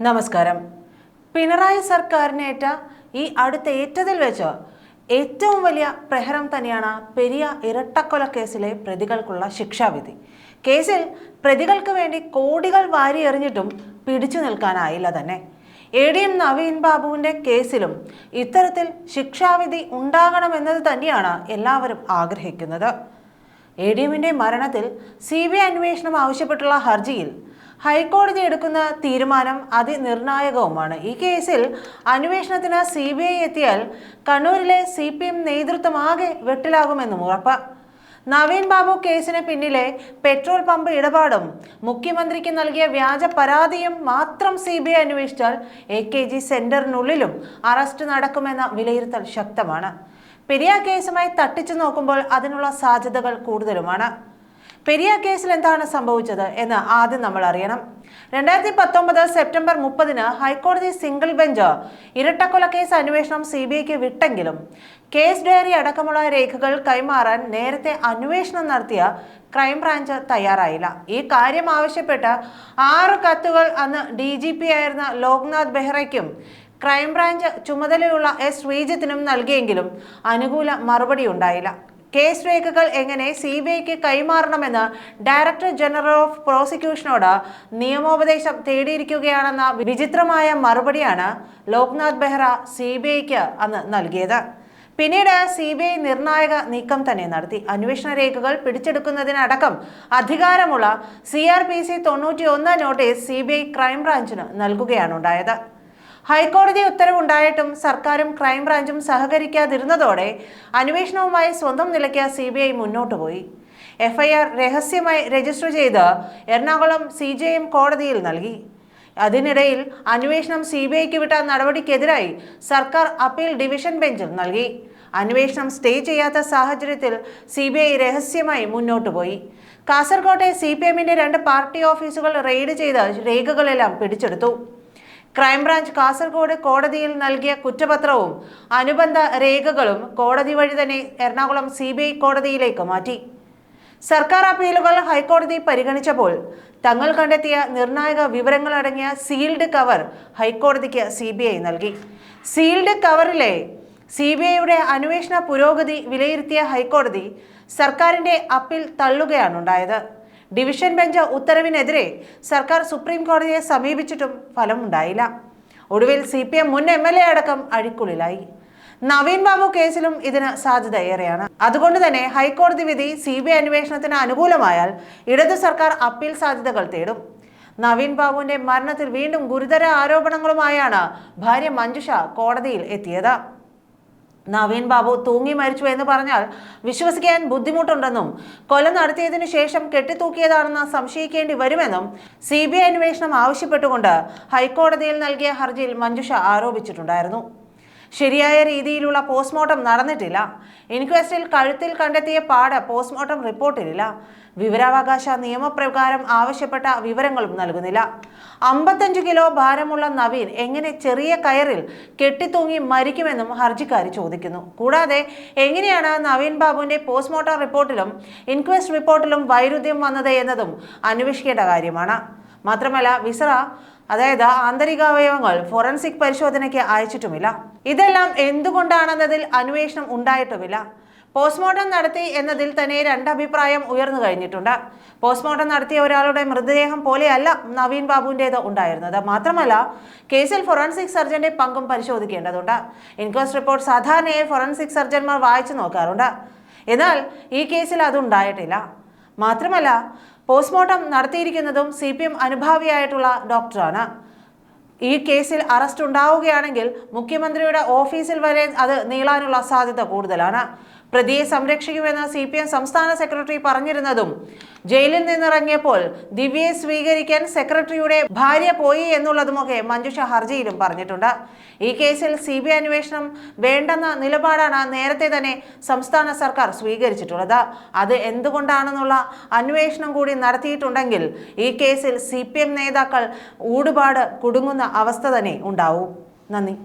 നമസ്കാരം. പിണറായി സർക്കാരിനേറ്റ ഈ അടുത്ത ഏറ്റതിൽ വെച്ച് ഏറ്റവും വലിയ പ്രഹരം തന്നെയാണ് പെരിയ ഇരട്ടക്കൊലക്കേസിലെ പ്രതികൾക്കുള്ള ശിക്ഷാവിധി. കേസിൽ പ്രതികൾക്ക് വേണ്ടി കോടികൾ വാരി എറിഞ്ഞിട്ടും പിടിച്ചു നിൽക്കാനായില്ല തന്നെ. ADM നവീൻ ബാബുവിന്റെ കേസിലും ഇത്തരത്തിൽ ശിക്ഷാവിധി ഉണ്ടാകണമെന്നത് തന്നെയാണ് എല്ലാവരും ആഗ്രഹിക്കുന്നത്. ADMന്റെ മരണത്തിൽ CBI അന്വേഷണം ആവശ്യപ്പെട്ടുള്ള ഹർജിയിൽ ഹൈക്കോടതി എടുക്കുന്ന തീരുമാനം അതിനിർണായകവുമാണ്. ഈ കേസിൽ അന്വേഷണത്തിന് CBI എത്തിയാൽ കണ്ണൂരിലെ CPM നേതൃത്വം ആകെ വെട്ടിലാകുമെന്നും ഉറപ്പ്. നവീൻ ബാബു കേസിന് പിന്നിലെ പെട്രോൾ പമ്പ് ഇടപാടും മുഖ്യമന്ത്രിക്ക് നൽകിയ വ്യാജ പരാതിയും മാത്രം CBI അന്വേഷിച്ചാൽ AKG സെന്ററിനുള്ളിലും അറസ്റ്റ് നടക്കുമെന്ന വിലയിരുത്തൽ ശക്തമാണ്. പെരിയ കേസുമായി തട്ടിച്ചു നോക്കുമ്പോൾ അതിനുള്ള സാധ്യതകൾ കൂടുതലുമാണ്. പെരിയ കേസിൽ എന്താണ് സംഭവിച്ചത് എന്ന് ആദ്യം നമ്മൾ അറിയണം. 2019 സെപ്റ്റംബർ 30 ഹൈക്കോടതി സിംഗിൾ ബെഞ്ച് ഇരട്ടക്കൊലക്കേസ് അന്വേഷണം CBIക്ക് വിട്ടെങ്കിലും കേസ് ഡയറി അടക്കമുള്ള രേഖകൾ കൈമാറാൻ നേരത്തെ അന്വേഷണം നടത്തിയ ക്രൈംബ്രാഞ്ച് തയ്യാറായില്ല. ഈ കാര്യം ആവശ്യപ്പെട്ട് 6 കത്തുകൾ അന്ന് DGP ആയിരുന്ന ലോക്നാഥ് ബെഹ്റയ്ക്കും ക്രൈംബ്രാഞ്ച് ചുമതലയുള്ള S ശ്രീജിത്തിനും നൽകിയെങ്കിലും അനുകൂല മറുപടി ഉണ്ടായില്ല. കേസ് രേഖകൾ എങ്ങനെ CBIക്ക് കൈമാറണമെന്ന് ഡയറക്ടർ ജനറൽ ഓഫ് പ്രോസിക്യൂഷനോട് നിയമോപദേശം തേടിയിരിക്കുകയാണെന്ന വിചിത്രമായ മറുപടിയാണ് ലോക്നാഥ് ബെഹ്റ CBIക്ക് അന്ന് നൽകിയത്. പിന്നീട് CBI നിർണായക നീക്കം തന്നെ നടത്തി. അന്വേഷണ രേഖകൾ പിടിച്ചെടുക്കുന്നതിനടക്കം അധികാരമുള്ള CRPC 91 നോട്ടീസ് CBI ക്രൈംബ്രാഞ്ചിന് നൽകുകയാണ് ഉണ്ടായത്. ഹൈക്കോടതി ഉത്തരവുണ്ടായിട്ടും സർക്കാരും ക്രൈംബ്രാഞ്ചും സഹകരിക്കാതിരുന്നതോടെ അന്വേഷണവുമായി സ്വന്തം നിലയ്ക്ക് CBI മുന്നോട്ട് പോയി. FIR രഹസ്യമായി രജിസ്റ്റർ ചെയ്ത് എറണാകുളം CJM കോടതിയിൽ നൽകി. അതിനിടയിൽ അന്വേഷണം CBIക്ക് വിട്ട നടപടിക്കെതിരായി സർക്കാർ അപ്പീൽ ഡിവിഷൻ ബെഞ്ചിൽ നൽകി. അന്വേഷണം സ്റ്റേ ചെയ്യാത്ത സാഹചര്യത്തിൽ CBI രഹസ്യമായി മുന്നോട്ട് പോയി. കാസർകോട്ടെ CPMന്റെ 2 പാർട്ടി ഓഫീസുകൾ റെയ്ഡ് ചെയ്ത് രേഖകളെല്ലാം പിടിച്ചെടുത്തു. ക്രൈംബ്രാഞ്ച് കാസർഗോഡ് കോടതിയിൽ നൽകിയ കുറ്റപത്രവും അനുബന്ധ രേഖകളും കോടതി വഴി തന്നെ എറണാകുളം CBI കോടതിയിലേക്ക് മാറ്റി. സർക്കാർ അപ്പീലുകൾ ഹൈക്കോടതി പരിഗണിച്ചപ്പോൾ തങ്ങൾ കണ്ടെത്തിയ നിർണായക വിവരങ്ങളടങ്ങിയ സീൽഡ് കവർ ഹൈക്കോടതിക്ക് CBI നൽകി. സീൽഡ് കവറിലെ CBIയുടെ അന്വേഷണ പുരോഗതി വിലയിരുത്തിയ ഹൈക്കോടതി സർക്കാരിന്റെ അപ്പീൽ തള്ളുകയാണുണ്ടായത്. ഡിവിഷൻ ബെഞ്ച് ഉത്തരവിനെതിരെ സർക്കാർ സുപ്രീം കോടതിയെ സമീപിച്ചിട്ടും ഫലമുണ്ടായില്ല. ഒടുവിൽ CPM മുൻ MLA അടക്കം അഴിക്കുള്ളിലായി. നവീൻ ബാബു കേസിലും ഇതിന് സാധ്യത ഏറെയാണ്. അതുകൊണ്ട് തന്നെ ഹൈക്കോടതി വിധി CBI അന്വേഷണത്തിന് അനുകൂലമായാൽ ഇടതു സർക്കാർ അപ്പീൽ സാധ്യതകൾ തേടും. നവീൻ ബാബുവിന്റെ മരണത്തിൽ വീണ്ടും ഗുരുതര ആരോപണങ്ങളുമായാണ് ഭാര്യ മഞ്ജുഷ കോടതിയിൽ എത്തിയത്. നവീൻ ബാബു തൂങ്ങി മരിച്ചു എന്ന് പറഞ്ഞാൽ വിശ്വസിക്കാൻ ബുദ്ധിമുട്ടുണ്ടെന്നും കൊല നടത്തിയതിനു ശേഷം കെട്ടിത്തൂക്കിയതാണെന്ന് സംശയിക്കേണ്ടി വരുമെന്നും CBI അന്വേഷണം ആവശ്യപ്പെട്ടുകൊണ്ട് ഹൈക്കോടതിയിൽ നൽകിയ ഹർജിയിൽ മഞ്ജുഷ ആരോപിച്ചിട്ടുണ്ടായിരുന്നു. ശരിയായ രീതിയിലുള്ള പോസ്റ്റ്മോർട്ടം നടന്നിട്ടില്ല. ഇൻക്വസ്റ്റിൽ കഴുത്തിൽ കണ്ടെത്തിയ പാട് പോസ്റ്റ്മോർട്ടം റിപ്പോർട്ടിലില്ല. വിവരാവകാശ നിയമപ്രകാരം ആവശ്യപ്പെട്ട വിവരങ്ങളും നൽകുന്നില്ല. 55 കിലോ ഭാരമുള്ള നവീൻ എങ്ങനെ ചെറിയ കയറിൽ കെട്ടിത്തൂങ്ങി മരിക്കുമെന്നും ഹർജിക്കാരി ചോദിക്കുന്നു. കൂടാതെ എങ്ങനെയാണ് നവീൻ ബാബുവിന്റെ പോസ്റ്റ്മോർട്ടം റിപ്പോർട്ടിലും ഇൻക്വസ്റ്റ് റിപ്പോർട്ടിലും വൈരുദ്ധ്യം വന്നത് എന്നതും അന്വേഷിക്കേണ്ട കാര്യമാണ്. മാത്രമല്ല വിസറ, അതായത് ആന്തരികാവയവങ്ങൾ ഫോറൻസിക് പരിശോധനയ്ക്ക് അയച്ചിട്ടുമില്ല. ഇതെല്ലാം എന്തുകൊണ്ടാണെന്നതിൽ അന്വേഷണം ഉണ്ടായിട്ടുമില്ല. പോസ്റ്റ്മോർട്ടം നടത്തി എന്നതിൽ തന്നെ 2 അഭിപ്രായം ഉയർന്നു കഴിഞ്ഞിട്ടുണ്ട്. പോസ്റ്റ്മോർട്ടം നടത്തിയ ഒരാളുടെ മൃതദേഹം പോലെയല്ല നവീൻ ബാബുവിൻ്റേത് ഉണ്ടായിരുന്നത്. മാത്രമല്ല കേസിൽ ഫോറൻസിക് സർജന്റെ പങ്കും പരിശോധിക്കേണ്ടതുണ്ട്. ഇൻക്വസ്റ്റ് റിപ്പോർട്ട് സാധാരണയായി ഫോറൻസിക് സർജന്മാർ വായിച്ചു നോക്കാറുണ്ട്. എന്നാൽ ഈ കേസിൽ അതുണ്ടായിട്ടില്ല. മാത്രമല്ല പോസ്റ്റ്മോർട്ടം നടത്തിയിരിക്കുന്നതും CPM അനുഭാവിയായിട്ടുള്ള ഡോക്ടറാണ്. ഈ കേസിൽ അറസ്റ്റ് ഉണ്ടാവുകയാണെങ്കിൽ മുഖ്യമന്ത്രിയുടെ ഓഫീസിൽ വരെ അത് നീളാനുള്ള സാധ്യത കൂടുതലാണ്. പ്രതിയെ സംരക്ഷിക്കുമെന്ന് CPM സംസ്ഥാന സെക്രട്ടറി പറഞ്ഞിരുന്നതും ജയിലിൽ നിന്നിറങ്ങിയപ്പോൾ ദിവ്യയെ സ്വീകരിക്കാൻ സെക്രട്ടറിയുടെ ഭാര്യ പോയി എന്നുള്ളതുമൊക്കെ മഞ്ജുഷ ഹർജിയിലും പറഞ്ഞിട്ടുണ്ട്. ഈ കേസിൽ CBI അന്വേഷണം വേണ്ടെന്ന നിലപാടാണ് നേരത്തെ തന്നെ സംസ്ഥാന സർക്കാർ സ്വീകരിച്ചിട്ടുള്ളത്. അത് എന്തുകൊണ്ടാണെന്നുള്ള അന്വേഷണം കൂടി നടത്തിയിട്ടുണ്ടെങ്കിൽ ഈ കേസിൽ CPM നേതാക്കൾ ഊടുപാട് കുടുങ്ങുന്ന അവസ്ഥ തന്നെ ഉണ്ടാവും. നന്ദി.